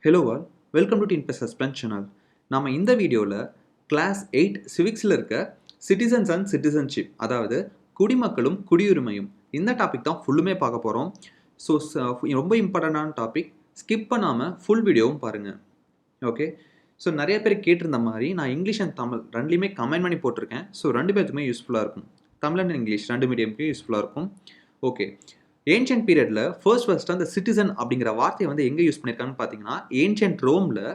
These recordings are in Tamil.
Hello all, welcome to TNPS Suspense Channel. நாம இந்த வீடியோவில் கிளாஸ் 8 சிவிக்ஸில் இருக்க சிட்டிசன்ஸ் அண்ட் சிட்டிசன்ஷிப் அதாவது குடிமக்களும் குடியுரிமையும் இந்த டாபிக் தான் ஃபுல்லுமே பார்க்க போகிறோம். ஸோ ரொம்ப இம்பார்ட்டண்டான டாபிக், ஸ்கிப் பண்ணாமல் ஃபுல் வீடியோவும் பாருங்கள். ஓகே, ஸோ நிறைய பேர் கேட்டிருந்த மாதிரி நான் இங்கிலீஷ் அண்ட் தமிழ் ரெண்டுலேயுமே கமெண்ட் பண்ணி போட்டிருக்கேன். ஸோ ரெண்டு பேருக்குமே யூஸ்ஃபுல்லாக இருக்கும், தமிழ் அண்ட் இங்கிலீஷ் ரெண்டு மீடியமுக்கு யூஸ்ஃபுல்லாக இருக்கும். ஓகே, ஏன்ஷியன்ட் பீரியடில் ஃபர்ஸ்ட் அந்த சிட்டிசன் அப்படிங்கிற வார்த்தையை வந்து எங்கே யூஸ் பண்ணியிருக்காங்கன்னு பார்த்தீங்கன்னா, ஏன்ஷியன்ட் ரோமில்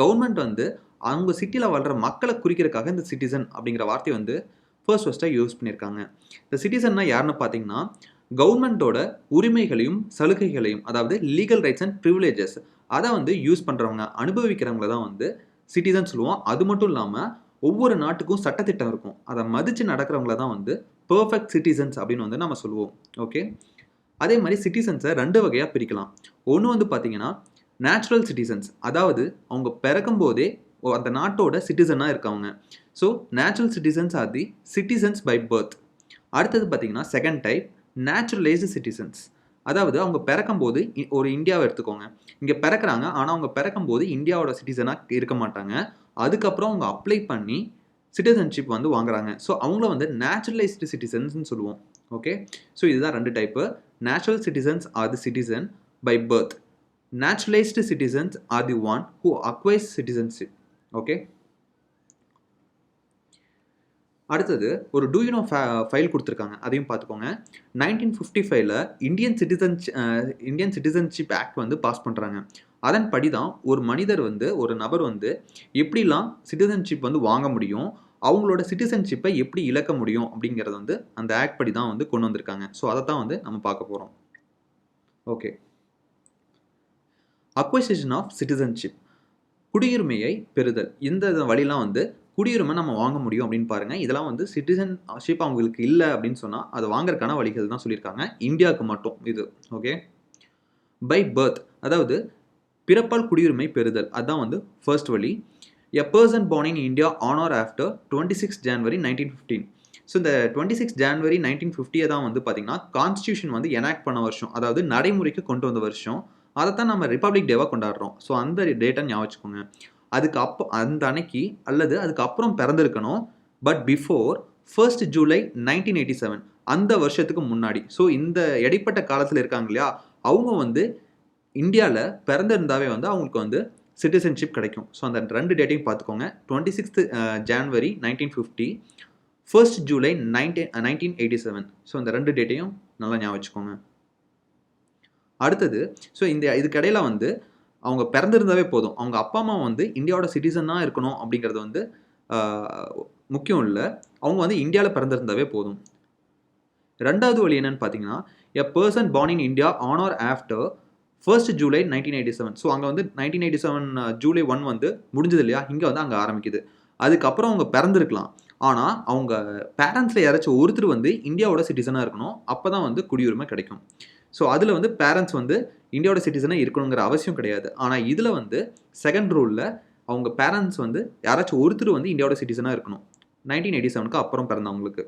கவர்மெண்ட் வந்து அவங்க சிட்டியில் வாழ்கிற மக்களை குறிக்கிறதுக்காக இந்த சிட்டிசன் அப்படிங்கிற வார்த்தையை வந்து ஃபர்ஸ்ட்டாக யூஸ் பண்ணியிருக்காங்க. இந்த சிட்டிசன்னா யாருன்னு பார்த்தீங்கன்னா, கவர்மெண்ட்டோட உரிமைகளையும் சலுகைகளையும், அதாவது லீகல் ரைட்ஸ் அண்ட் ப்ரிவிலேஜஸ் அதை வந்து யூஸ் பண்ணுறவங்க, அனுபவிக்கிறவங்கள தான் வந்து சிட்டிசன் சொல்லுவோம். அது மட்டும் இல்லாமல் ஒவ்வொரு நாட்டுக்கும் சட்டத்திட்டம் இருக்கும், அதை மதித்து நடக்கிறவங்கள தான் வந்து பர்ஃபெக்ட் சிட்டிசன்ஸ் அப்படின்னு வந்து நம்ம சொல்லுவோம். ஓகே, அதே மாதிரி சிட்டிசன்ஸை ரெண்டு வகையாக பிரிக்கலாம். ஒன்று வந்து பார்த்தீங்கன்னா நேச்சுரல் சிட்டிசன்ஸ், அதாவது அவங்க பிறக்கும் போதே அந்த நாட்டோட சிட்டிசனாக இருக்கவங்க. So natural citizens are the citizens by birth. அடுத்தது பார்த்தீங்கன்னா செகண்ட் டைப் நேச்சுரலைஸ்டு சிட்டிசன்ஸ், அதாவது அவங்க பிறக்கும் போது ஒரு இந்தியாவை எடுத்துக்கோங்க, இங்கே பிறக்கிறாங்க, ஆனால் அவங்க பிறக்கும் போது இந்தியாவோட சிட்டிசனாக இருக்க மாட்டாங்க. அதுக்கப்புறம் அவங்க அப்ளை பண்ணி சிட்டிசன்ஷிப் வந்து வாங்குறாங்க. ஸோ அவங்கள வந்து நேச்சுரலைஸ்டு சிட்டிசன்ஸ்னு சொல்லுவோம். ஓகே, ஸோ இதுதான் ரெண்டு type. Natural citizens are the citizen by birth. Naturalised citizens are the one who acquires citizenship. Okay, அடுத்தது ஒரு டூ யூ நோ ஃபைல் கொடுத்துருக்காங்க, அதையும் பார்த்துக்கோங்க. 1955 இந்தியன் சிட்டிசன்ஷிப் ஆக்ட் வந்து பாஸ் பண்ணுறாங்க. அதன்படி தான் ஒரு மனிதர் வந்து, ஒரு நபர் வந்து எப்படிலாம் சிட்டிசன்ஷிப் வந்து வாங்க முடியும், அவங்களோட சிட்டிசன்ஷிப்பை எப்படி இழக்க முடியும் அப்படிங்கிறது வந்து அந்த ஆக்ட் படி தான் வந்து கொண்டு வந்திருக்காங்க. ஸோ அதை தான் வந்து நம்ம பார்க்க போகிறோம். ஓகே, அக்வைசிஷன் ஆஃப் சிட்டிசன்ஷிப், குடியுரிமையை பெறுதல். இந்த வழிலாம் வந்து குடியுரிமை நம்ம வாங்க முடியும் அப்படின்னு பாருங்கள். இதெல்லாம் வந்து சிட்டிசன்ஷிப் அவங்களுக்கு இல்லை அப்படின்னு சொன்னால் அதை வாங்குறதுக்கான வழிகள் தான் சொல்லியிருக்காங்க, இந்தியாவுக்கு மட்டும் இது. ஓகே, பை பர்த், அதாவது பிறப்பால் குடியுரிமை பெறுதல், அதுதான் வந்து ஃபர்ஸ்ட் வழி. A person born in India on or after 26 January 1915. So இந்த 26 January 1950 தான் வந்து பார்த்தீங்கன்னா கான்ஸ்டியூஷன் வந்து எனாக்ட் பண்ண வருஷம், அதாவது நடைமுறைக்கு கொண்டு வந்த வருஷம். அதை தான் நம்ம ரிப்பப்ளிக் டேவாக கொண்டாடுறோம். ஸோ அந்த டேட்டை ஞாபகம் வச்சுக்கோங்க. அந்த அன்னைக்கு அல்லது அதுக்கப்புறம் பிறந்திருக்கணும், பட் பிஃபோர் 1 July 1987, அந்த வருஷத்துக்கு முன்னாடி. ஸோ இந்த இடைப்பட்ட காலத்தில் இருக்காங்க இல்லையா, அவங்க வந்து இந்தியாவில் பிறந்திருந்தாவே வந்து அவங்களுக்கு வந்து சிட்டிசன்ஷிப் கிடைக்கும். ஸோ அந்த ரெண்டு டேட்டையும் பார்த்துக்கோங்க. 26 January 1950, 1 July 1987. ஸோ இந்த ரெண்டு டேட்டையும் நல்லா ஞாபகம் வச்சுக்கோங்க. அடுத்தது, ஸோ இதுக்கிடையில் வந்து அவங்க பிறந்திருந்தாவே போதும், அவங்க அப்பா அம்மா வந்து இந்தியாவோட சிட்டிசனாக இருக்கணும் அப்படிங்கிறது வந்து முக்கியம் இல்லை, அவங்க வந்து இந்தியாவில் பிறந்திருந்தாவே போதும். ரெண்டாவது வழி என்னன்னு பார்த்தீங்கன்னா, a person born in India on or after 1 July 1987. So அங்கே வந்து 1987 July 1 வந்து முடிஞ்சது இல்லையா, இங்கே வந்து அங்கே ஆரம்பிக்குது. அதுக்கப்புறம் அவங்க பிறந்திருக்கலாம், ஆனால் அவங்க பேரண்ட்ஸில் யாராச்சும் ஒருத்தர் வந்து இந்தியாவோட சிட்டிசனாக இருக்கணும், அப்போ தான் வந்து குடியுரிமை கிடைக்கும். ஸோ அதில் வந்து பேரண்ட்ஸ் வந்து இந்தியாவோட சிட்டிசனாக இருக்கணுங்கிற அவசியம் கிடையாது. ஆனால் இதில் வந்து செகண்ட் ரூலில் அவங்க பேரண்ட்ஸ் வந்து யாராச்சும் ஒருத்தர் வந்து இந்தியாவோட சிட்டிசனாக இருக்கணும், 1987க்கு அப்புறம் பிறந்தவங்களுக்கு.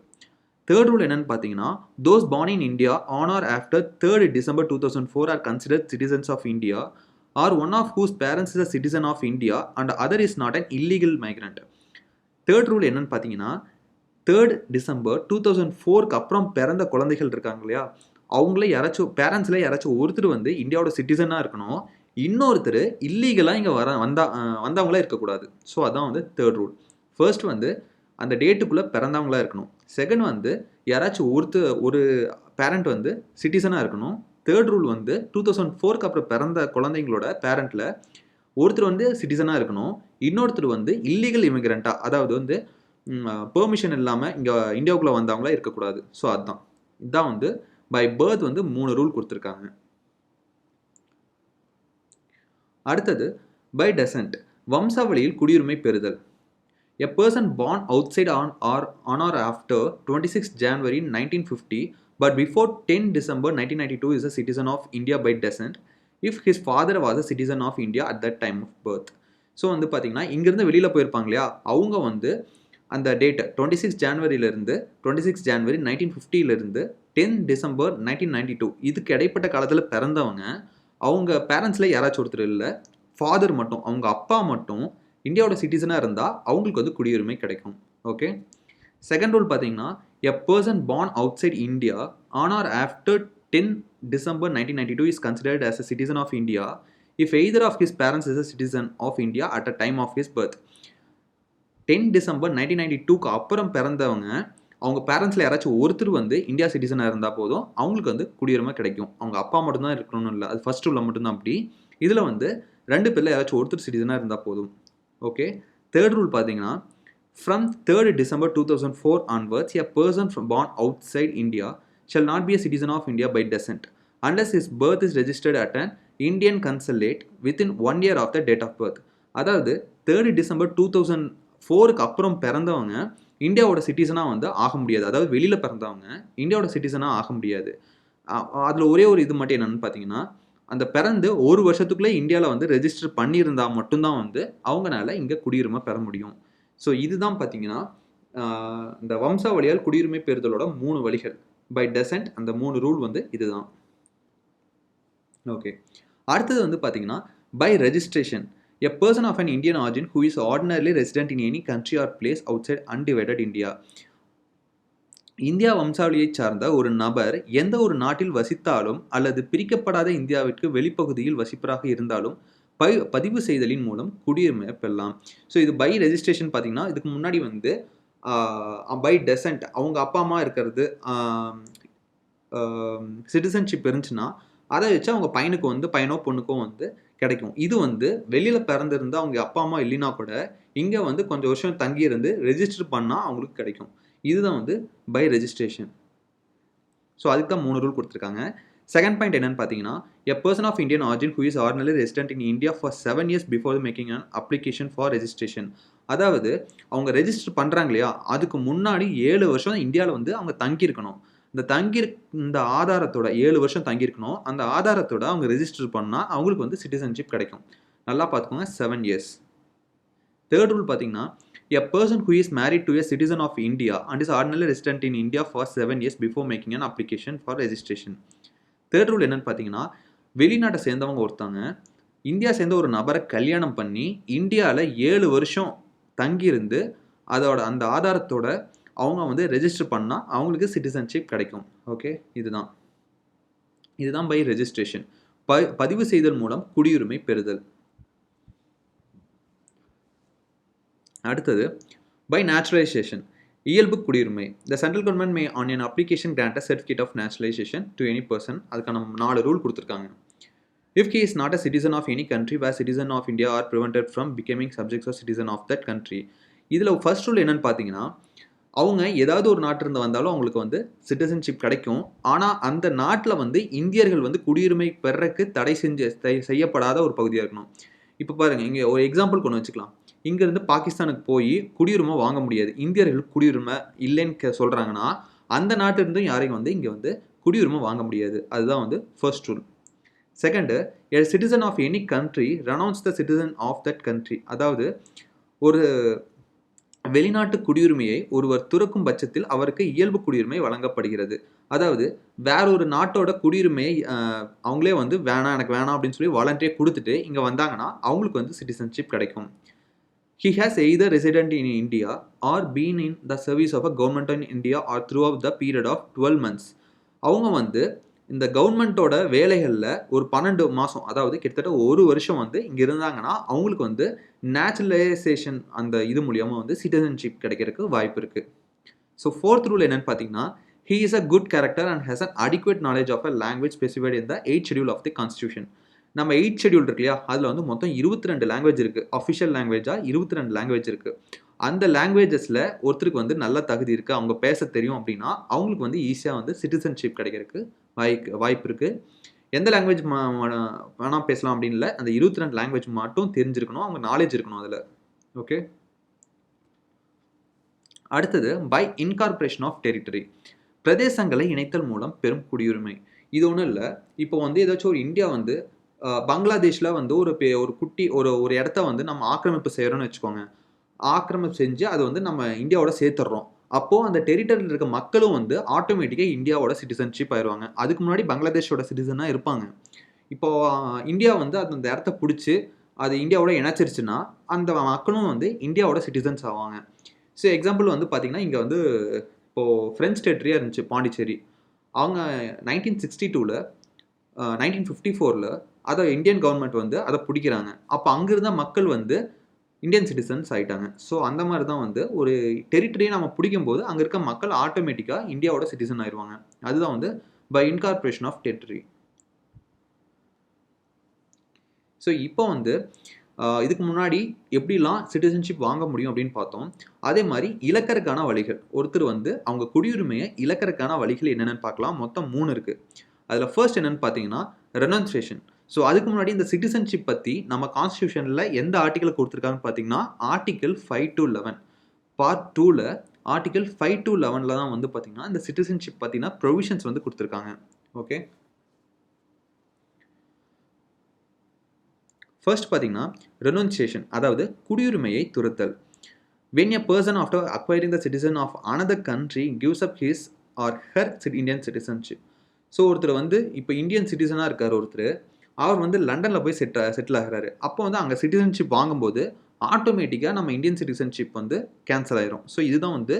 தேர்ட் ரூல் என்னன்னு பார்த்தீங்கன்னா, those born in India on or after 3rd December 2004 are considered citizens of India or one of whose parents is a citizen of India and other is not an illegal migrant. Third rule என்னன்னு பார்த்தீங்கன்னா, 3rd December 2004க்கு அப்புறம் பிறந்த குழந்தைகள் இருக்காங்க இல்லையா, அவங்கள யாராச்சும் பேரண்ட்ஸில் யாராச்சும் ஒருத்தர் வந்து இந்தியாவோட சிட்டிசனாக இருக்கணும், இன்னொருத்தர் இல்லீகலாக இங்கே வந்தவங்களா இருக்கக்கூடாது. ஸோ அதான் வந்து தேர்ட் ரூல். ஃபர்ஸ்ட் வந்து அந்த டேட்டுக்குள்ளே பிறந்தவங்களா இருக்கணும். செகண்ட் வந்து யாராச்சும் ஒரு பேரண்ட் வந்து சிட்டிசனாக இருக்கணும். தேர்ட் ரூல் வந்து 2004க்கு அப்புறம் பிறந்த குழந்தைங்களோட பேரண்ட்டில் ஒருத்தர் வந்து சிட்டிசனாக இருக்கணும், இன்னொருத்தர் வந்து இல்லீகல் இமிக்ரெண்ட்டாக, அதாவது வந்து பெர்மிஷன் இல்லாமல் இங்கே இந்தியாவுக்குள்ளே வந்தவங்களா இருக்கக்கூடாது. ஸோ இதுதான் வந்து பை பர்த் வந்து 3 ரூல் கொடுத்துருக்காங்க. அடுத்தது பை டெசன்ட், வம்சாவளியில் குடியுரிமை பெறுதல். A person born outside on or after 26 January 1950 but before 10 December 1992 is a citizen of India by descent if his father was a citizen of India at that time of birth. So வந்து பார்த்தீங்கன்னா இங்கேருந்து வெளியில் போயிருப்பாங்க இல்லையா, அவங்க வந்து அந்த டேட்டை 26 ஜான்வரியிலேருந்து 26 January 1950 10 December 1992 இதுக்கு இடைப்பட்ட காலத்தில் பிறந்தவங்க, அவங்க பேரண்ட்ஸில் யாராச்சும் ஒருத்தர் இல்லை, ஃபாதர் மட்டும், அவங்க அப்பா மட்டும் இந்தியாவோட சிட்டிசனாக இருந்தால் அவங்களுக்கு வந்து குடியுரிமை கிடைக்கும். ஓகே. செகண்ட் ரூல் பார்த்தீங்கன்னா, a person born outside India on or after 10 December 1992 is considered as a citizen of India if either of his parents is a citizen of India at the time of his birth. 10 December 1992க்கு அப்புறம் பிறந்தவங்க, அவங்க பேரண்ட்ஸில் யாராச்சும் ஒருத்தர் வந்து இந்தியா சிட்டிசனாக இருந்தால் போதும் அவங்களுக்கு வந்து குடியுரிமை கிடைக்கும். அவங்க அப்பா மட்டும்தான் இருக்கணும்னு இல்லை, அது ஃபர்ஸ்ட் ரூலில் மட்டும்தான் அப்படி. இதில் வந்து 2 பேரில் யாராச்சும் ஒருத்தர் சிட்டிசனாக இருந்தால் போதும். ஓகே. தேர்ட் ரூல் பார்த்தீங்கன்னா, from 3rd December 2004 onwards, a person born outside India shall not be a citizen of India by descent unless his birth is registered at an Indian consulate within 1 year of the date of birth. அதாவது 3rd December 2004க்கு அப்புறம் பிறந்தவங்க இந்தியாவோட சிட்டிசனாக வந்து ஆக முடியாது. அதாவது வெளியில் பிறந்தவங்க இந்தியாவோட சிட்டிசனாக ஆக முடியாது. அதில் ஒரே ஒரு இது மட்டும் என்னென்னு பார்த்தீங்கன்னா, அந்த பிறந்து ஒரு வருஷத்துக்குள்ளே இந்தியாவில் வந்து ரெஜிஸ்டர் பண்ணியிருந்தால் மட்டும்தான் வந்து அவங்களால இங்கே குடியுரிமை பெற முடியும். ஸோ இதுதான் பார்த்தீங்கன்னா இந்த வம்சாவளியால் குடியுரிமை பெறுதலோட 3 வழிகள். பை டெசன்ட் அந்த 3 ரூல் வந்து இதுதான். ஓகே. அடுத்தது வந்து பார்த்தீங்கன்னா by registration. A person of an Indian origin who is ordinarily resident in any country or place outside undivided India. India வம்சாவளியை சார்ந்த ஒரு நபர் எந்த ஒரு நாட்டில் வசித்தாலும் அல்லது பிரிக்கப்படாத இந்தியாவிற்கு வெளிப்பகுதியில் வசிப்பராக இருந்தாலும் பதிவு செய்தலின் மூலம் குடியுரிமையை பெறலாம். ஸோ இது பை ரெஜிஸ்ட்ரேஷன் பார்த்தீங்கன்னா, இதுக்கு முன்னாடி வந்து பை டெசன்ட் அவங்க அப்பா அம்மா இருக்கிறது சிட்டிசன்ஷிப் இருந்துச்சுன்னா அதை வச்சு அவங்க பையனுக்கு வந்து பையனோ பொண்ணுக்கோ வந்து கிடைக்கும். இது வந்து வெளியில் பிறந்திருந்து அவங்க அப்பா அம்மா இல்லைன்னா கூட இங்கே வந்து கொஞ்சம் வருஷம் தங்கியிருந்து ரெஜிஸ்டர் பண்ணால் அவங்களுக்கு கிடைக்கும். இதுதான் வந்து பை ரெஜிஸ்ட்ரேஷன். ஸோ அதுக்கு தான் 3 ரூல் கொடுத்துருக்காங்க. செகண்ட் பாயிண்ட் என்னன்னு பார்த்தீங்கன்னா, a person of Indian origin who is ordinary resident in India for 7 years before making an application for registration. அதாவது அவங்க ரெஜிஸ்டர் பண்ணுறாங்க இல்லையா, அதுக்கு முன்னாடி 7 வருஷம் இந்தியாவில் வந்து அவங்க தங்கியிருக்கணும். இந்த ஆதாரத்தோட 7 வருஷம் தங்கியிருக்கணும். அந்த ஆதாரத்தோட அவங்க ரெஜிஸ்டர் பண்ணால் அவங்களுக்கு வந்து சிட்டிசன்ஷிப் கிடைக்கும். நல்லா பார்த்துக்கோங்க, 7 years. தேர்ட் ரூல் பார்த்தீங்கன்னா, a person who is married to a citizen of India and is ordinary resident in India for 7 years before making an application for registration. Third rule என்னன்னு பார்த்தீங்கன்னா, வெளிநாட்டை சேர்ந்தவங்க ஒருத்தவங்க இந்தியா சேர்ந்த ஒரு நபரை கல்யாணம் பண்ணி இந்தியாவில் 7 வருஷம் தங்கியிருந்து அந்த ஆதாரத்தோட அவங்க வந்து ரெஜிஸ்டர் பண்ணால் அவங்களுக்கு சிட்டிசன்ஷிப் கிடைக்கும். ஓகே. இதுதான் பை ரெஜிஸ்ட்ரேஷன், பதிவு செய்தல் மூலம் குடியுரிமை பெறுதல். அடுத்தது பை நேச்சுரலைசேஷன், இயல்பு குடியுரிமை. The central government may on an application grant a certificate of naturalization to any person. அதுக்கான 4 ரூல் கொடுத்துருக்காங்க. If he is not a citizen of any country where citizen of India are prevented from becoming subjects or citizen of that country. இதில் ஃபர்ஸ்ட் ரூல் என்னன்னு பார்த்தீங்கன்னா, அவங்க ஏதாவது ஒரு நாட்டிலிருந்து வந்தாலும் அவங்களுக்கு வந்து சிட்டிசன்ஷிப் கிடைக்கும். ஆனால் அந்த நாட்டில் வந்து இந்தியர்கள் வந்து குடியுரிமை பெறக்கு தடை செய்யப்படாத ஒரு பகுதியாக இருக்கணும். இப்போ பாருங்கள், இங்கே ஒரு எக்ஸாம்பிள் கொண்டு வச்சுக்கலாம். இங்கேருந்து பாகிஸ்தானுக்கு போய் குடியுரிமை வாங்க முடியாது, இந்தியர்களுக்கு குடியுரிமை இல்லைன்னு சொல்கிறாங்கன்னா அந்த நாட்டிலிருந்தும் யாரையும் வந்து இங்கே வந்து குடியுரிமை வாங்க முடியாது. அதுதான் வந்து first rule. Second, a citizen of any country renounce the citizen of that country. அதாவது ஒரு வெளிநாட்டு குடியுரிமையை ஒருவர் துறக்கும் பட்சத்தில் அவருக்கு இயல்பு குடியுரிமை வழங்கப்படுகிறது. அதாவது வேற ஒரு நாட்டோட குடியுரிமையை அவங்களே வந்து எனக்கு வேணாம் அப்படின்னு சொல்லி வாலண்டியர் கொடுத்துட்டு இங்கே வந்தாங்கன்னா அவங்களுக்கு வந்து சிட்டிசன்ஷிப் கிடைக்கும். He has either resident in India or been in the service of a government in India or throughout the period of 12 months. அவங்க வந்து இந்த கவர்மெண்ட்டோட வேலைகளில் ஒரு 12 மாதம், அதாவது கிட்டத்தட்ட ஒரு வருஷம் வந்து இங்கே இருந்தாங்கன்னா அவங்களுக்கு வந்து நேச்சுரலைசேஷன் அந்த இது மூலியமாக வந்து சிட்டிசன்ஷிப் கிடைக்கிறதுக்கு வாய்ப்பு இருக்குது. ஸோ ஃபோர்த் ரூல் என்னன்னு பார்த்தீங்கன்னா, he is a good character and has an adequate knowledge of a language specified in the 8th schedule of the constitution. நம்ம 8th ஷெடியூல் இருக்கு இல்லையா, அதில் வந்து மொத்தம் 22 லாங்குவேஜ் இருக்குது. அஃபிஷியல் லாங்குவேஜாக 22 லாங்குவேஜ் இருக்குது. அந்த லாங்குவேஜஸில் ஒருத்தருக்கு வந்து நல்ல தகுதி இருக்குது, அவங்க பேச தெரியும் அப்படின்னா அவங்களுக்கு வந்து ஈஸியாக வந்து சிட்டிசன்ஷிப் கிடைக்கிறதுக்கு வாய்ப்பு இருக்குது. எந்த லாங்குவேஜ் வேணால் பேசலாம் அப்படின்னு இல்லை, அந்த 22 லாங்குவேஜ் மட்டும் தெரிஞ்சிருக்கணும், அவங்க நாலேஜ் இருக்கணும் அதில். ஓகே. அடுத்தது பை இன்கார்பரேஷன் ஆஃப் டெரிட்டரி, பிரதேசங்களை இணைத்தல் மூலம் பெரும் குடியுரிமை. இது ஒன்றும் இல்லை, இப்போ வந்து ஏதாச்சும் ஒரு இந்தியா வந்து பங்களாதேஷில் வந்து ஒரு குட்டி ஒரு இடத்த வந்து நம்ம ஆக்கிரமிப்பு செய்கிறோன்னு வச்சுக்கோங்க. ஆக்கிரமிப்பு செஞ்சு அதை வந்து நம்ம இந்தியாவோட சேர்த்துடுறோம். அப்போது அந்த டெரிட்டரியில் இருக்க மக்களும் வந்து ஆட்டோமேட்டிக்காக இந்தியாவோட சிட்டிசன்ஷிப் ஆயிடுவாங்க. அதுக்கு முன்னாடி பங்களாதேஷோட சிட்டிசனாக இருப்பாங்க. இப்போது இந்தியா வந்து அந்த இடத்த பிடிச்சி அது இந்தியாவோட இணைச்சிருச்சுன்னா அந்த மக்களும் வந்து இந்தியாவோட சிட்டிசன்ஸ் ஆவாங்க. ஸோ எக்ஸாம்பிள் வந்து பார்த்தீங்கன்னா, இங்கே வந்து இப்போது ஃப்ரெஞ்ச் டெரிட்டரியாக இருந்துச்சு பாண்டிச்சேரி. அவங்க 1962ல் 1954ல் அதை இந்தியன் கவர்மெண்ட் வந்து அதை பிடிக்கிறாங்க. அப்போ அங்கே இருந்த மக்கள் வந்து இந்தியன் சிட்டிசன்ஸ் ஆயிட்டாங்க. ஸோ அந்த மாதிரி தான் வந்து ஒரு டெரிட்டரியை நம்ம பிடிக்கும்போது அங்கே இருக்க மக்கள் ஆட்டோமேட்டிக்காக இந்தியாவோட சிட்டிசன் ஆயிடுவாங்க. அதுதான் வந்து by incorporation of territory. So இப்போ வந்து இதுக்கு முன்னாடி எப்படிலாம் சிட்டிசன்ஷிப் வாங்க முடியும் அப்படின்னு பார்த்தோம். அதே மாதிரி இழக்கறதுக்கான வழிகள், ஒருத்தர் வந்து அவங்க குடியுரிமையை இழக்கறதுக்கான வழிகள் என்னென்னு பார்க்கலாம். மொத்தம் 3 இருக்குது. அதில் ஃபர்ஸ்ட் என்னென்னு பார்த்தீங்கன்னா ரெனன்சியேஷன். ஸோ அதுக்கு முன்னாடி இந்த சிட்டிசன்ஷிப் பற்றி நம்ம கான்ஸ்டியூஷனில் எந்த ஆர்டிக்கல் கொடுத்துருக்காங்கன்னு பார்த்தீங்கன்னா ஆர்டிக்கல் 5 to 11 பார்ட் 2ல் ஆர்டிக்கல் 5 to 11ல் தான் வந்து பார்த்தீங்கன்னா இந்த சிட்டிசன்ஷிப் பற்றின ப்ரொவிஷன்ஸ் வந்து கொடுத்துருக்காங்க. ஓகே, ஃபர்ஸ்ட் பார்த்தீங்கன்னா ரெனன்சியேஷன், அதாவது குடியுரிமையை துரத்தல். when a person after acquiring the citizen of another country gives up his or her Indian citizenship. So ஒருத்தர் வந்து இப்போ இந்தியன் சிட்டிசனாக இருக்கார் ஒருத்தர், அவர் வந்து லண்டனில் போய் செட்டில் ஆகிறாரு. அப்போ வந்து அங்கே சிட்டிசன்ஷிப் வாங்கும்போது ஆட்டோமேட்டிக்காக நம்ம இந்தியன் சிட்டிசன்ஷிப் வந்து கேன்சல் ஆயிரும். ஸோ இதுதான் வந்து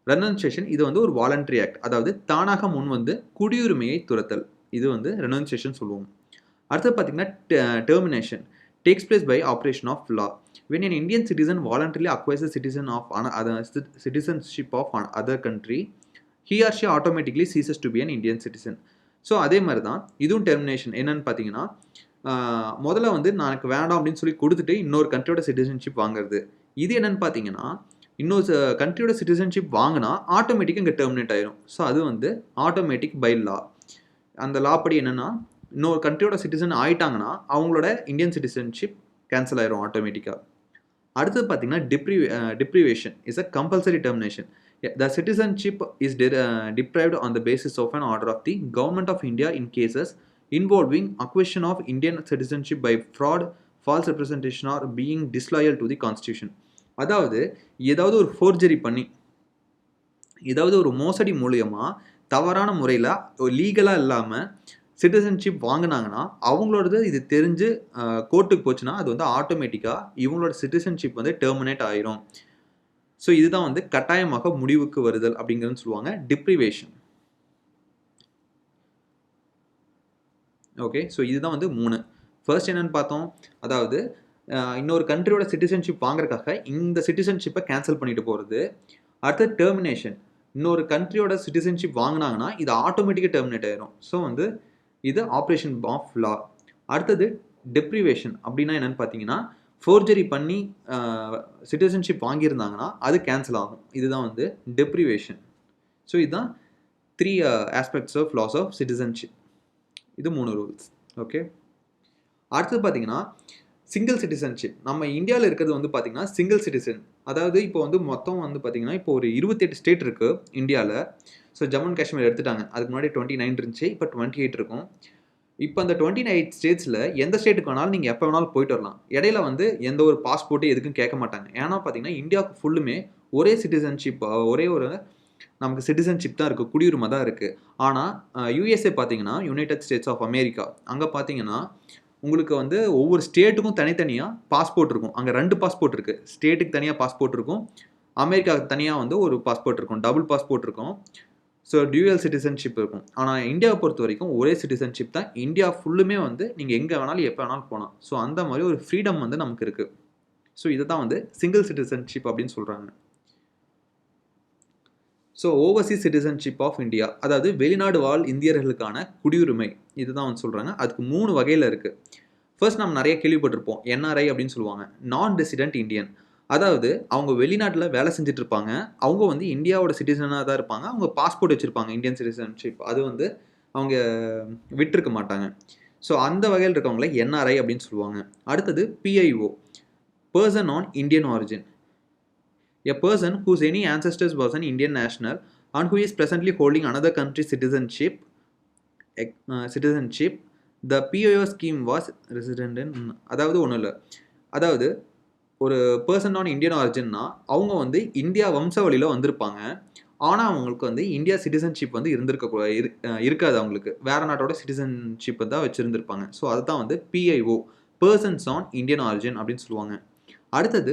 ரெனன்சியேஷன். இது வந்து ஒரு வாலண்டரி ஆக்ட், அதாவது தானாக முன் வந்து குடியுரிமையை துரத்தல். இது வந்து ரெனன்சியேஷன் சொல்லுவோம். அடுத்தது பார்த்தீங்கன்னா termination takes place by operation of law. When an Indian citizen voluntarily acquires the citizenship of other country, he or she automatically ceases to be an Indian citizen. So அதே மாதிரி தான் இதுவும் டெர்மினேஷன். என்னன்னு பார்த்தீங்கன்னா முதல்ல வந்து எனக்கு வேண்டாம் அப்படின்னு சொல்லி கொடுத்துட்டு இன்னொரு கண்ட்ரியோட சிட்டிசன்ஷிப் வாங்குறது. இது என்னன்னு பார்த்தீங்கன்னா இன்னொரு கண்ட்ரியோட சிட்டிசன்ஷிப் வாங்கினா ஆட்டோமேட்டிக்காக இங்கே டெர்மினேட் ஆயிரும். ஸோ அது வந்து ஆட்டோமேட்டிக் பை லா. அந்த லா படி என்னென்னா இன்னொரு கண்ட்ரியோட சிட்டிசன் ஆயிட்டாங்கன்னா அவங்களோட இந்தியன் சிட்டிசன்ஷிப் கேன்சல் ஆயிரும் ஆட்டோமேட்டிக்காக. அடுத்தது பார்த்தீங்கன்னா deprivation is a compulsory termination. The citizenship is deprived on the basis of an order of the government of India in cases involving acquisition of Indian citizenship by fraud, false representation or being disloyal to the constitution. அதாவது ஏதாவது ஒரு ஃபோர்ஜரி பண்ணி ஏதாவது ஒரு மோசடி மூலியமாக தவறான முறையில் லீகலாக இல்லாமல் சிட்டிசன்ஷிப் வாங்கினாங்கன்னா அவங்களோடது இது தெரிஞ்சு கோர்ட்டுக்கு போச்சுன்னா அது வந்து ஆட்டோமேட்டிக்காக இவங்களோட சிட்டிசன்ஷிப் வந்து டெர்மினேட் ஆயிரும். ஸோ இதுதான் வந்து கட்டாயமாக முடிவுக்கு வருதல் அப்படிங்கிறது சொல்லுவாங்க டிப்ரிவேஷன். ஓகே, ஸோ இதுதான் வந்து 3. ஃபர்ஸ்ட் என்னன்னு பார்த்தோம், அதாவது இன்னொரு கண்ட்ரியோட சிட்டிசன்ஷிப் வாங்குறதுக்காக இந்த சிட்டிசன்ஷிப்பை கேன்சல் பண்ணிட்டு போகிறது. அடுத்தது டெர்மினேஷன், இன்னொரு கண்ட்ரியோட சிட்டிசன்ஷிப் வாங்கினாங்கன்னா இது ஆட்டோமேட்டிக்காக டெர்மினேட் ஆயிரும். ஸோ வந்து இது ஆப்ரேஷன் ஆஃப் லா. அடுத்தது டெப்ரிவேஷன் அப்படின்னா என்னென்னு பார்த்தீங்கன்னா ஃபோர்ஜரி பண்ணி சிட்டிசன்ஷிப் வாங்கியிருந்தாங்கன்னா அது கேன்சல் ஆகும். இதுதான் வந்து டெப்ரிவேஷன். ஸோ இதுதான் 3 aspects of loss of citizenship. இது 3 ரூல்ஸ். ஓகே, அடுத்தது பார்த்தீங்கன்னா சிங்கிள் சிட்டிசன்ஷிப். நம்ம இந்தியாவில் இருக்கிறது வந்து பார்த்தீங்கன்னா சிங்கிள் சிட்டிசன். அதாவது இப்போ வந்து மொத்தம் வந்து பார்த்தீங்கன்னா இப்போ ஒரு 28 ஸ்டேட் இருக்குது இந்தியாவில். ஸோ ஜம்மு அண்ட் காஷ்மீர் எடுத்துட்டாங்க. அதுக்கு முன்னாடி 29 இருந்துச்சு, இப்போ 28 இருக்கும். இப்போ அந்த 28 ஸ்டேட்ஸில் எந்த ஸ்டேட்டுக்கு வேணாலும் நீங்கள் எப்போ வேணாலும் போயிட்டு வரலாம். இடையில வந்து எந்த ஒரு பாஸ்போர்ட்டு எதுக்கும் கேட்க மாட்டாங்க. ஏன்னா பார்த்தீங்கன்னா இந்தியாவுக்கு ஃபுல்லுமே ஒரே சிட்டிசன்ஷிப், ஒரே ஒரு நமக்கு சிட்டிசன்ஷிப் தான் இருக்குது, குடியுரிமை தான் இருக்குது. ஆனால் யூஎஸ்ஏ பார்த்தீங்கன்னா யுனைடெட் ஸ்டேட்ஸ் ஆஃப் அமெரிக்கா, அங்கே பார்த்தீங்கன்னா உங்களுக்கு வந்து ஒவ்வொரு ஸ்டேட்டுக்கும் தனித்தனியாக பாஸ்போர்ட் இருக்கும். அங்கே 2 பாஸ்போர்ட் இருக்குது. ஸ்டேட்டுக்கு தனியாக பாஸ்போர்ட் இருக்கும், அமெரிக்காவுக்கு தனியாக வந்து ஒரு பாஸ்போர்ட் இருக்கும், டபுள் பாஸ்போர்ட் இருக்கும். ஸோ டியூயல் சிட்டிசன்ஷிப் இருக்கும். ஆனால் இந்தியாவை பொறுத்த வரைக்கும் ஒரே சிட்டிசன்ஷிப் தான். இந்தியா ஃபுல்லுமே வந்து நீங்கள் எங்கே வேணாலும் எப்போ வேணாலும் போகலாம். ஸோ அந்த மாதிரி ஒரு ஃப்ரீடம் வந்து நமக்கு இருக்குது. ஸோ இதை தான் வந்து சிங்கிள் சிட்டிசன்ஷிப் அப்படின்னு சொல்கிறாங்க. So overseas citizenship of India, அதாவது வெளிநாடு வாழ் இந்தியர்களுக்கான குடியுரிமை, இதுதான் வந்து சொல்கிறாங்க. அதுக்கு 3 வகையில் இருக்குது. ஃபர்ஸ்ட் நம்ம நிறைய கேள்விப்பட்டிருப்போம், என்ஆர்ஐ அப்படின்னு சொல்லுவாங்க, நான் ரெசிடென்ட் இந்தியன். அதாவது அவங்க வெளிநாட்டில் வேலை செஞ்சுட்டு இருப்பாங்க, அவங்க வந்து இந்தியாவோட சிட்டிசனாக தான் இருப்பாங்க, அவங்க பாஸ்போர்ட் வச்சுருப்பாங்க இந்தியன் சிட்டிசன்ஷிப், அது வந்து அவங்க விட்டுருக்க மாட்டாங்க. ஸோ அந்த வகையில் இருக்கவங்கள என்ஆர்ஐ அப்படின்னு சொல்லுவாங்க. அடுத்தது BIO, person on Indian origin. A person whose any ancestors was an Indian national and who is presently holding another country's citizenship, the PIO scheme was resident in. அதாவது ஒன்றும் இல்லை, அதாவது ஒரு பர்சன் ஆன் இந்தியன் ஆரிஜின்னா அவங்க வந்து இந்தியா வம்சாவளியில் வந்திருப்பாங்க. ஆனால் அவங்களுக்கு வந்து இந்தியா சிட்டிசன்ஷிப் வந்து இருக்காது, அவங்களுக்கு வேறு நாட்டோட சிட்டிசன்ஷிப் தான் வச்சுருந்துருப்பாங்க. ஸோ அதுதான் வந்து PIO, persons on Indian origin அப்படின்னு சொல்லுவாங்க. அடுத்தது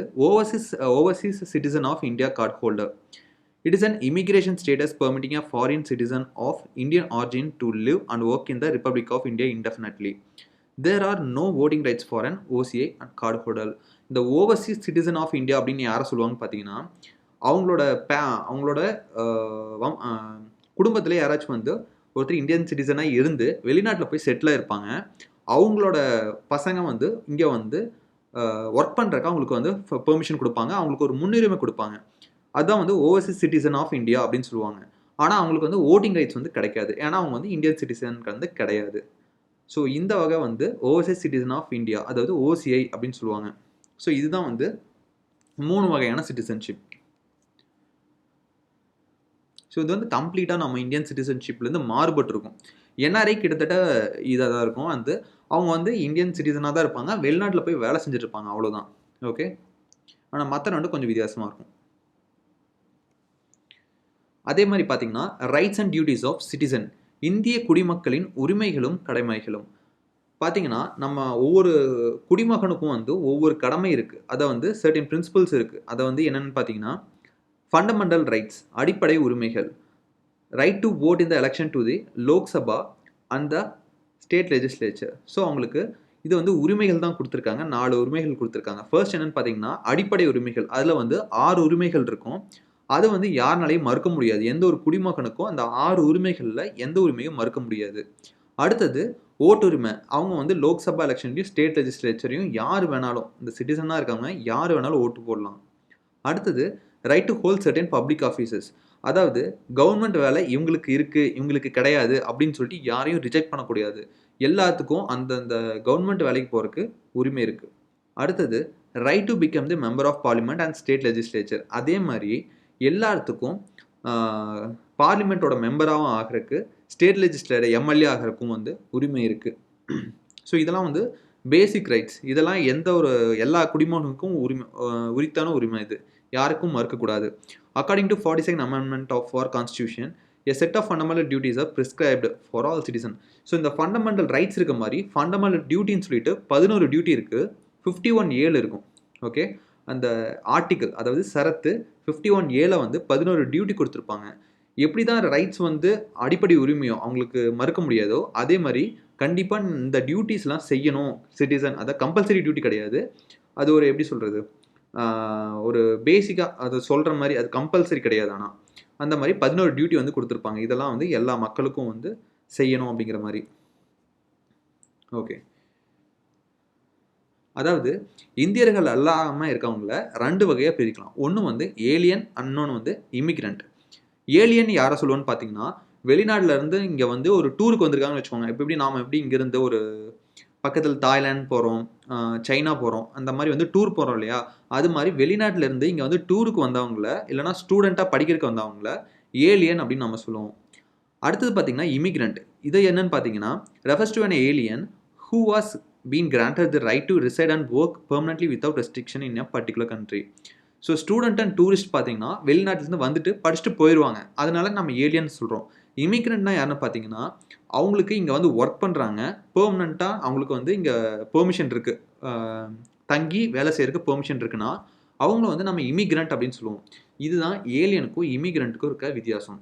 overseas citizen of India card holder. It is an immigration status permitting a foreign citizen of Indian origin to live and work in the Republic of India indefinitely. There are no voting rights for an OCI and card holder. இந்த ஓவர்சீஸ் சிட்டிசன் ஆஃப் இந்தியா அப்படின்னு யாரை சொல்லுவாங்கன்னு பார்த்தீங்கன்னா, அவங்களோட குடும்பத்தில் யாராச்சும் வந்து ஒருத்தர் இந்தியன் சிட்டிசனாக இருந்து வெளிநாட்டில் போய் செட்டிலாக இருப்பாங்க. அவங்களோட பசங்க வந்து இங்கே வந்து ஒர்க் பண்ணுறக்கு அவங்களுக்கு வந்து பெர்மிஷன் கொடுப்பாங்க, அவங்களுக்கு ஒரு முன்னுரிமை கொடுப்பாங்க. அதுதான் வந்து ஓவர்சீஸ் சிட்டிசன் ஆஃப் இந்தியா அப்படின்னு சொல்லுவாங்க. ஆனால் அவங்களுக்கு வந்து ஓட்டிங் ரைட்ஸ் வந்து கிடைக்காது, ஏன்னா அவங்க வந்து இந்தியன் சிட்டிசனுக்கு வந்து கிடையாது. ஸோ இந்த வகை வந்து ஓவர்சீஸ் சிட்டிசன் ஆஃப் இந்தியா, அதாவது ஓசிஐ அப்படின்னு சொல்லுவாங்க. ஸோ இதுதான் வந்து 3 வகையான சிட்டிசன்ஷிப். ஸோ இது வந்து கம்ப்ளீட்டாக நம்ம இந்தியன் சிட்டிசன்ஷிப்லேருந்து மாறுபட்டிருக்கும். என்ஆர்ஐ கிட்டத்தட்ட இதாக தான் இருக்கும். வந்து அவங்க வந்து இந்தியன் சிட்டிசனாக தான் இருப்பாங்க, வெளிநாட்டில் போய் வேலை செஞ்சுட்டு இருப்பாங்க, அவ்வளோதான். ஓகே. ஆனால் மற்ற ரெண்டும் கொஞ்சம் வித்தியாசமாக இருக்கும். அதே மாதிரி பார்த்தீங்கன்னா rights and duties of citizen, இந்திய குடிமக்களின் உரிமைகளும் கடமைகளும். பார்த்தீங்கன்னா நம்ம ஒவ்வொரு குடிமகனுக்கும் வந்து ஒவ்வொரு கடமை இருக்குது, அதை வந்து சர்டன் பிரின்சிபல்ஸ் இருக்குது. அதை வந்து என்னென்னு பார்த்தீங்கன்னா ஃபண்டமெண்டல் ரைட்ஸ், அடிப்படை உரிமைகள், right to vote in the election to the Lok Sabha and the state legislature. So அவங்களுக்கு இது வந்து உரிமைகள் தான் கொடுத்துருக்காங்க, 4 உரிமைகள் கொடுத்துருக்காங்க. ஃபர்ஸ்ட் என்னென்னு பார்த்தீங்கன்னா அடிப்படை உரிமைகள், அதில் வந்து 6 உரிமைகள் இருக்கும். அது வந்து யாருனாலையும் மறுக்க முடியாது, எந்த ஒரு குடிமகனுக்கும் அந்த 6 உரிமைகளில் எந்த உரிமையும் மறுக்க முடியாது. அடுத்தது ஓட்டுரிமை, அவங்க வந்து லோக்சபா எலெக்ஷன்லையும் ஸ்டேட் லெஜிஸ்லேச்சரையும் யார் வேணாலும், இந்த சிட்டிசனாக இருக்காங்க யார் வேணாலும் ஓட்டு போடலாம். அடுத்தது right to hold certain public offices, அதாவது கவர்மெண்ட் வேலை இவங்களுக்கு இருக்குது இவங்களுக்கு கிடையாது அப்படின்னு சொல்லிட்டு யாரையும் ரிஜெக்ட் பண்ணக்கூடாது, எல்லாத்துக்கும் அந்தந்த கவர்மெண்ட் வேலைக்கு போகிறதுக்கு உரிமை இருக்குது. அடுத்தது right to become the member of parliament and state legislature, அதே மாதிரி எல்லாத்துக்கும் பார்லிமெண்ட்டோட மெம்பராகவும் ஆகிறதுக்கு, ஸ்டேட் லெஜிஸ்லேட்டர் எம்எல்ஏ ஆகிறதுக்கும் வந்து உரிமை இருக்குது. ஸோ இதெல்லாம் வந்து பேசிக் ரைட்ஸ். இதெல்லாம் எல்லா குடிமகனுக்கும் உரித்தான உரிமை, இது யாருக்கும் மறுக்கக்கூடாது. According to 42nd Amendment of our Constitution, a set of fundamental duties are prescribed for all citizens. So இந்த ஃபண்டமெண்டல் ரைட்ஸ் இருக்க மாதிரி ஃபண்டமெண்டல் டியூட்டின்னு சொல்லிட்டு 11 டியூட்டி இருக்குது, 51A இருக்கும். ஓகே, அந்த ஆர்டிக்கல், அதாவது சரத்து 51A வந்து 11 டியூட்டி கொடுத்துருப்பாங்க. எப்படி தான் ரைட்ஸ் வந்து அடிப்படை உரிமையோ அவங்களுக்கு மறுக்க முடியாதோ, அதே மாதிரி கண்டிப்பாக இந்த டியூட்டிஸ்லாம் செய்யணும் சிட்டிசன். அதை கம்பல்சரி டியூட்டி கிடையாது, அது ஒரு எப்படி சொல்கிறது, ஒரு பேசிக்காக அதை சொல்கிற மாதிரி, அது கம்பல்சரி கிடையாது. ஆனால் அந்த மாதிரி 11 டியூட்டி வந்து கொடுத்துருப்பாங்க. இதெல்லாம் வந்து எல்லா மக்களுக்கும் வந்து செய்யணும் அப்படிங்கிற மாதிரி. ஓகே, அதாவது இந்தியர்கள் அல்லாமல் இருக்கவங்கள 2 வகையாக பிரிக்கலாம். ஒன்று வந்து ஏலியன், இன்னொன்று வந்து இமிக்ரெண்ட். ஏலியன் யாரை சொல்லுவோன்னு பார்த்தீங்கன்னா, வெளிநாட்டிலேருந்து இங்கே வந்து ஒரு டூருக்கு வந்திருக்காங்கன்னு வச்சுக்கோங்க. இப்போ எப்படி நாம் எப்படி இங்கேருந்து ஒரு பக்கத்தில் தாய்லாந்து போகிறோம், சைனா போகிறோம், அந்த மாதிரி வந்து டூர் போகிறோம் இல்லையா, அது மாதிரி வெளிநாட்டிலேருந்து இங்கே வந்து டூருக்கு வந்தவங்கள, இல்லைனா ஸ்டூடெண்ட்டாக படிக்கிறதுக்கு வந்தவங்கள ஏலியன் அப்படின்னு நம்ம சொல்லுவோம். அடுத்தது பார்த்தீங்கன்னா இமிக்ரெண்ட். இது என்னன்னு பார்த்தீங்கன்னா refers to an alien who was been granted the right to reside and work permanently without restriction in a particular country. So student and tourist பார்த்தீங்கன்னா வெளிநாட்டிலேருந்து வந்துட்டு படிச்சுட்டு போயிடுவாங்க, அதனால நம்ம ஏலியன் சொல்கிறோம். இமிக்ரெண்ட்னா யாருன்னு பார்த்தீங்கன்னா அவங்களுக்கு இங்கே வந்து ஒர்க் பண்ணுறாங்க, பெர்மனண்ட்டாக அவங்களுக்கு வந்து இங்கே பெர்மிஷன் இருக்குது, தங்கி வேலை செய்யறதுக்கு பெர்மிஷன் இருக்குன்னா அவங்கள வந்து நம்ம இமிக்ரெண்ட் அப்படின்னு சொல்லுவோம். இதுதான் ஏலியனுக்கும் இமிக்ரெண்ட்டுக்கும் இருக்க வித்தியாசம்.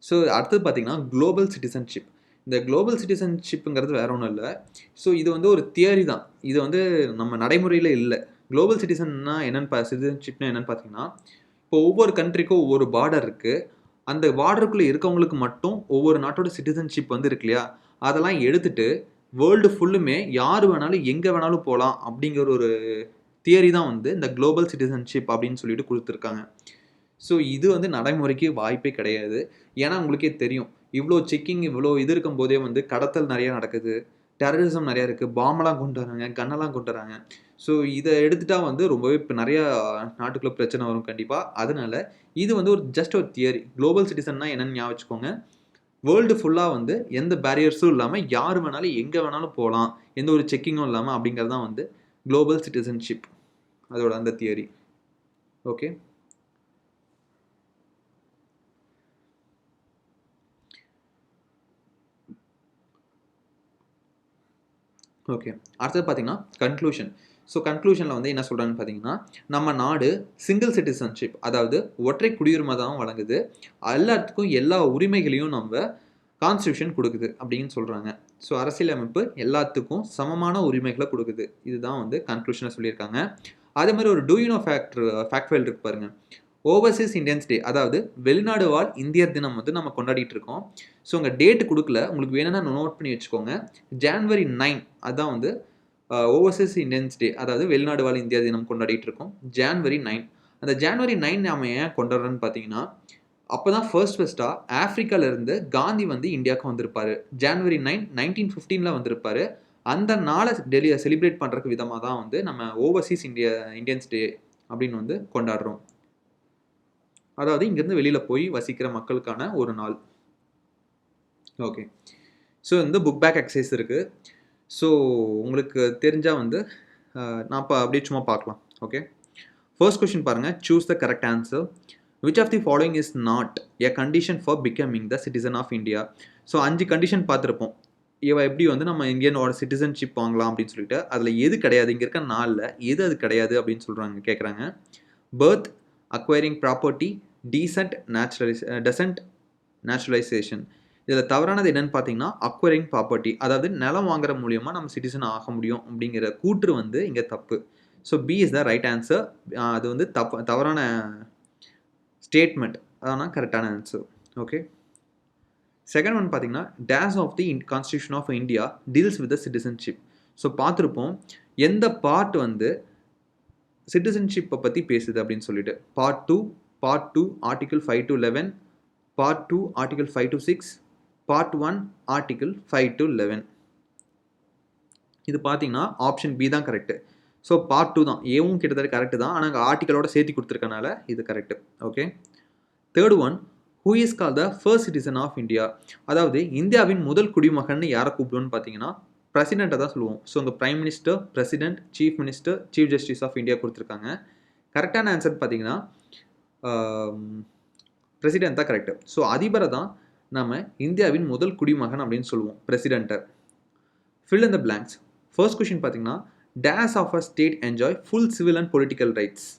ஸோ அடுத்தது பார்த்தீங்கன்னா குளோபல் சிட்டிசன்ஷிப். இந்த குளோபல் சிட்டிசன்ஷிப்புங்கிறது வேற ஒன்றும் இல்லை. ஸோ இது வந்து ஒரு தியரி தான், இது வந்து நம்ம நடைமுறையில் இல்லை. குளோபல் சிட்டிசன்னா சிட்டிசன்ஷிப்னா என்னென்னு பார்த்தீங்கன்னா, இப்போ ஒவ்வொரு கண்ட்ரிக்கும் ஒவ்வொரு பார்டர் இருக்குது, அந்த பார்டருக்குள்ளே இருக்கவங்களுக்கு மட்டும் ஒவ்வொரு நாட்டோட சிட்டிசன்ஷிப் வந்து இருக்கு இல்லையா, அதெல்லாம் எடுத்துட்டு வேர்ல்டு ஃபுல்லுமே யார் வேணாலும் எங்கே வேணாலும் போகலாம் அப்படிங்கிற ஒரு தியரி தான் வந்து இந்த குளோபல் சிட்டிசன்ஷிப் அப்படின்னு சொல்லிட்டு கொடுத்துருக்காங்க. ஸோ இது வந்து நடைமுறைக்கு வாய்ப்பே கிடையாது. ஏன்னா உங்களுக்கே தெரியும், இவ்வளோ செக்கிங் இவ்வளோ இது இருக்கும் போதே வந்து கடத்தல் நிறையா நடக்குது, டெரரிசம் நிறையா இருக்குது, பாம்பெல்லாம் கொண்டு வராங்க, கன்னெல்லாம் கொண்டு வராங்க. ஸோ இதை எடுத்துட்டா வந்து ரொம்பவே இப்போ நிறையா நாட்டுக்குள்ளே பிரச்சனை வரும் கண்டிப்பாக. அதனால இது வந்து ஜஸ்ட் ஒரு தியரி. குளோபல் சிட்டிசன்னா என்னென்னு ஞாபகம் வச்சுக்கோங்க, வேர்ல்டு ஃபுல்லாக வந்து எந்த பேரியர்ஸும் இல்லாமல் யார் வேணாலும் எங்கே வேணாலும் போகலாம், எந்த ஒரு செக்கிங்கும் இல்லாமல், அப்படிங்கிறது தான் வந்து குளோபல் சிட்டிசன்ஷிப், அதோட அந்த தியரி. ஓகே, ஓகே, அடுத்தது பார்த்தீங்கன்னா கன்க்ளூஷன். ஸோ கன்க்ளூஷனில் வந்து என்ன சொல்கிறாங்கன்னு பார்த்தீங்கன்னா, நம்ம நாடு சிங்கிள் சிட்டிசன்ஷிப், அதாவது ஒற்றை குடியுரிமை தான் வழங்குது, எல்லாத்துக்கும் எல்லா உரிமைகளையும் நம்ம கான்ஸ்டியூஷன் கொடுக்குது அப்படின்னு சொல்கிறாங்க. ஸோ அரசியலமைப்பு எல்லாத்துக்கும் சமமான உரிமைகளை கொடுக்குது. இதுதான் வந்து கன்க்ளூஷனாக சொல்லியிருக்காங்க. அதே மாதிரி ஒரு do you know fact file இருக்கு பாருங்க. ஓவர்சீஸ் இந்தியன்ஸ் டே, அதாவது வெளிநாடு வாழ் இந்தியர் தினம் வந்து நம்ம கொண்டாடிட்டு இருக்கோம். ஸோ உங்கள் டேட்டு கொடுக்கல, உங்களுக்கு வேணும்னா நோட் பண்ணி வச்சுக்கோங்க. ஜான்வரி 9 அதுதான் வந்து ஓவர்சீஸ் இந்தியன்ஸ் டே, அதாவது வெளிநாடு வாழ் இந்தியர் தினம் கொண்டாடிட்டு இருக்கோம். ஜான்வரி 9. அந்த ஜான்வரி 9 நாம ஏன் கொண்டாடுறோன்னு பார்த்தீங்கன்னா, அப்போ தான் ஃபர்ஸ்ட்டாக ஆஃப்ரிக்காவிலேருந்து காந்தி வந்து இந்தியாவுக்கு வந்திருப்பாரு. ஜான்வரி 9 1915 வந்திருப்பாரு. அந்த நாளை செலிப்ரேட் பண்ணுறக்கு விதமாக தான் வந்து நம்ம ஓவர்சீஸ் இந்தியன்ஸ் டே அப்படின்னு வந்து கொண்டாடுறோம். அதாவது இங்கேருந்து வெளியில் போய் வசிக்கிற மக்களுக்கான ஒரு நாள். ஓகே, ஸோ இந்த புக் பேக் எக்ஸசைஸ் இருக்குது. ஸோ உங்களுக்கு தெரிஞ்சால் வந்து நான் இப்போ அப்படியே சும்மா பார்க்கலாம். ஓகே, ஃபர்ஸ்ட் கொஸ்டின் பாருங்கள். Choose the correct answer. Which of the following is not a condition for becoming the citizen of India? So 5 condition பார்த்துருப்போம். இவ எப்படி வந்து நம்ம இந்தியனோட சிட்டிசன்ஷிப் வாங்கலாம் அப்படின்னு சொல்லிட்டு, அதில் எது கிடையாது, இங்கே இருக்க 4ல் எது அது கிடையாது அப்படின்னு சொல்கிறாங்க, கேட்குறாங்க. Birth, acquiring property, descent naturalisation. இதில் தவறானது என்னன்னு பார்த்தீங்கன்னா அக்வயரிங் ப்ராப்பர்ட்டி, அதாவது நிலம் வாங்குற மூலியமாக நம்ம சிட்டிசன் ஆக முடியும் அப்படிங்கிற கூற்று வந்து இங்கே தப்பு. So B is the right answer. அது வந்து தவறான ஸ்டேட்மெண்ட், அதான் கரெக்டான ஆன்சர். ஓகே, செகண்ட் ஒன் பார்த்தீங்கன்னா days of the constitution of India deals with the citizenship. So பார்த்துருப்போம் எந்த பார்ட் வந்து சிட்டிசன்ஷிப்பை பற்றி பேசுது அப்படின்னு சொல்லிட்டு. Part two article 5 to 11, part 2 article 5 to 6, part 1 article 5 to 11. இது பார்த்தீங்கன்னா ஆப்ஷன் பி தான் கரெக்டு. ஸோ பார்ட் 2 தான், ஏவும் கிட்டத்தட்ட கரெக்டு தான், ஆனால் ஆர்டிகலோட சேர்த்து கொடுத்துருக்கனால இது correct. Okay, third one, who is call the first citizen of India? அதாவது இந்தியாவின் முதல் குடிமகன் யாரை கூப்பிடுவோன்னு பார்த்தீங்கன்னா பிரசிடெண்ட்டை தான் சொல்லுவோம். ஸோ உங்கள் prime minister, president, chief minister, chief justice of India கொடுத்துருக்காங்க. கரெக்டான ஆன்சர் பார்த்தீங்கன்னா பிரசிடென்ட் தான் கரெக்டு. ஸோ அதிபரை தான் நம்ம இந்தியாவின் முதல் குடிமகன் அப்படின்னு சொல்லுவோம், பிரசிடென்ட்டை. Fill in the blanks. First question பார்த்தீங்கன்னா days of a state enjoy full civil and political rights?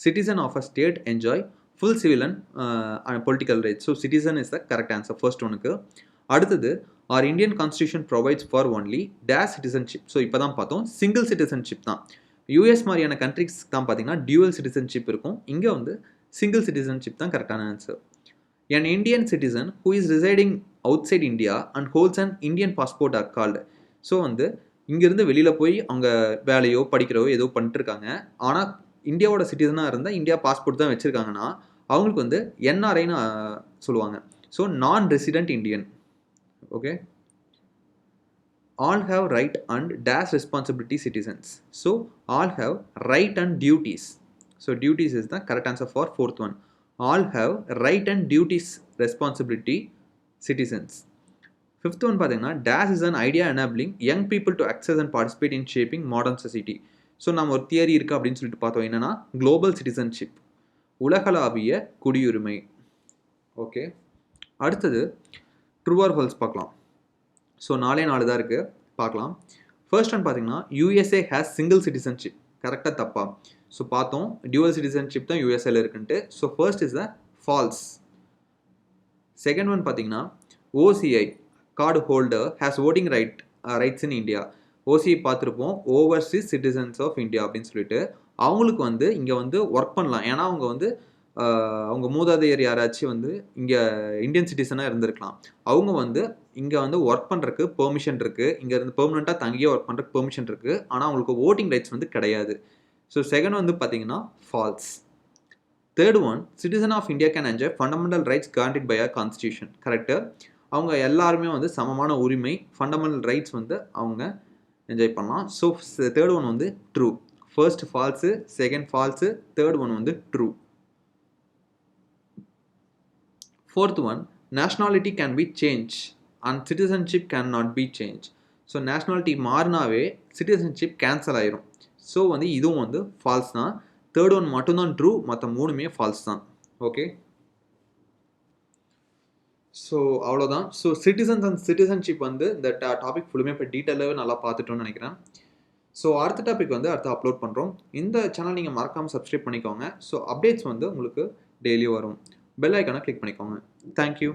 Citizen of a state enjoy full civil and political rights. So citizen is the correct answer first ஒனுக்கு. அடுத்தது our Indian constitution provides for only dash citizenship. So இப்போ தான் பார்த்தோம் சிங்கிள் சிட்டிசன்ஷிப் தான். யூஎஸ் மாதிரியான கண்ட்ரிஸ் தான் பார்த்தீங்கன்னா டியூவல் சிட்டிசன்ஷிப் இருக்கும். இங்கே வந்து சிங்கிள் சிட்டிசன்ஷிப் தான் கரெக்டான answer. an Indian citizen who is residing outside India and holds an Indian passport are called. So வந்து இங்கேருந்து வெளியில் போய் அவங்க வேலையோ படிக்கிறோ ஏதோ பண்ணிட்டு இருக்காங்க, ஆனால் இந்தியாவோட சிட்டிசனாக இருந்தால் இந்தியா பாஸ்போர்ட் தான் வச்சுருக்காங்கன்னா அவங்களுக்கு வந்து என்ஆர்ஐன்னு சொல்லுவாங்க. ஸோ நான் resident Indian. Okay, all have right and dash responsibility citizens. So all have right and duties. So duties is the correct answer for fourth one. All have right and duties responsibility citizens. Fifth one பார்த்தீங்கன்னா dash is an idea enabling young people to access and participate in shaping modern society. So நம்ம ஒரு தியரி இருக்குது அப்படின்னு சொல்லிட்டு பார்த்தோம், என்னென்னா குளோபல் சிட்டிசன்ஷிப், உலகளாவிய குடியுரிமை. ஓகே, அடுத்தது ட்ரூ ஆர் ஃபால்ஸ் பார்க்கலாம். ஸோ 4 தான் இருக்குது, பார்க்கலாம். ஃபர்ஸ்ட் ஒன் பார்த்தீங்கன்னா யூஎஸ்ஏ ஹேஸ் சிங்கிள் சிட்டிசன்ஷிப். கரெக்டாக தப்பா? ஸோ பார்த்தோம் டியூவல் சிட்டிசன்ஷிப் தான் யூஎஸ்ஏல இருக்குன்ட்டு. So first is the false. Second one பார்த்தீங்கன்னா OCI card holder has voting rights in India. OCI பார்த்துருப்போம், ஓவர்சீஸ் சிட்டிசன்ஸ் ஆஃப் இந்தியா அப்படின்னு சொல்லிட்டு. அவங்களுக்கு வந்து இங்கே வந்து ஒர்க் பண்ணலாம், ஏன்னா அவங்க வந்து அவங்க மூதாதையர் யாராச்சும் வந்து இங்கே இந்தியன் சிட்டிசனாக இருந்திருக்கலாம். அவங்க வந்து இங்கே வந்து ஒர்க் பண்ணுறதுக்கு பெர்மிஷன் இருக்குது, இங்கே இருந்து பெர்மனெண்ட்டாக தங்கியே ஒர்க் பண்ணுறதுக்கு பெர்மிஷன் இருக்குது, ஆனால் அவங்களுக்கு ஓட்டிங் ரைட்ஸ் வந்து கிடையாது. ஸோ செகண்ட் வந்து பார்த்தீங்கன்னா false. Third one, citizen of India can enjoy fundamental rights granted by a constitution. Correct, அவங்க எல்லாருமே வந்து சமமான உரிமை, ஃபண்டமெண்டல் ரைட்ஸ் வந்து அவங்க என்ஜாய் பண்ணலாம். ஸோ தேர்ட் ஒன் வந்து true. First false, second false, third one வந்து true. Fourth one, nationality can be change and citizenship can not be change. So nationality மாறினாவே சிட்டிசன்ஷிப் கேன்சல் ஆயிரும். ஸோ வந்து இதுவும் வந்து ஃபால்ஸ் தான். தேர்ட் ஒன் மட்டும்தான் ட்ரூ, மற்ற 3மே ஃபால்ஸ் தான். ஓகே, ஸோ அவ்வளோதான். ஸோ சிட்டிசன்ஸ் அண்ட் சிட்டிசன்ஷிப் வந்து இந்த டாபிக் ஃபுல்லுமே இப்போ டீட்டெயிலாகவே நல்லா பார்த்துட்டோம்னு நினைக்கிறேன். ஸோ அடுத்த டாபிக் வந்து அடுத்து அப்லோட் பண்ணுறோம். இந்த சேனல் நீங்கள் மறக்காமல் சப்ஸ்கிரைப் பண்ணிக்கோங்க. ஸோ அப்டேட்ஸ் வந்து உங்களுக்கு டெய்லியும் வரும். பெல் ஐக்கானை கிளிக் பண்ணிக்கோங்க. தேங்க்யூ.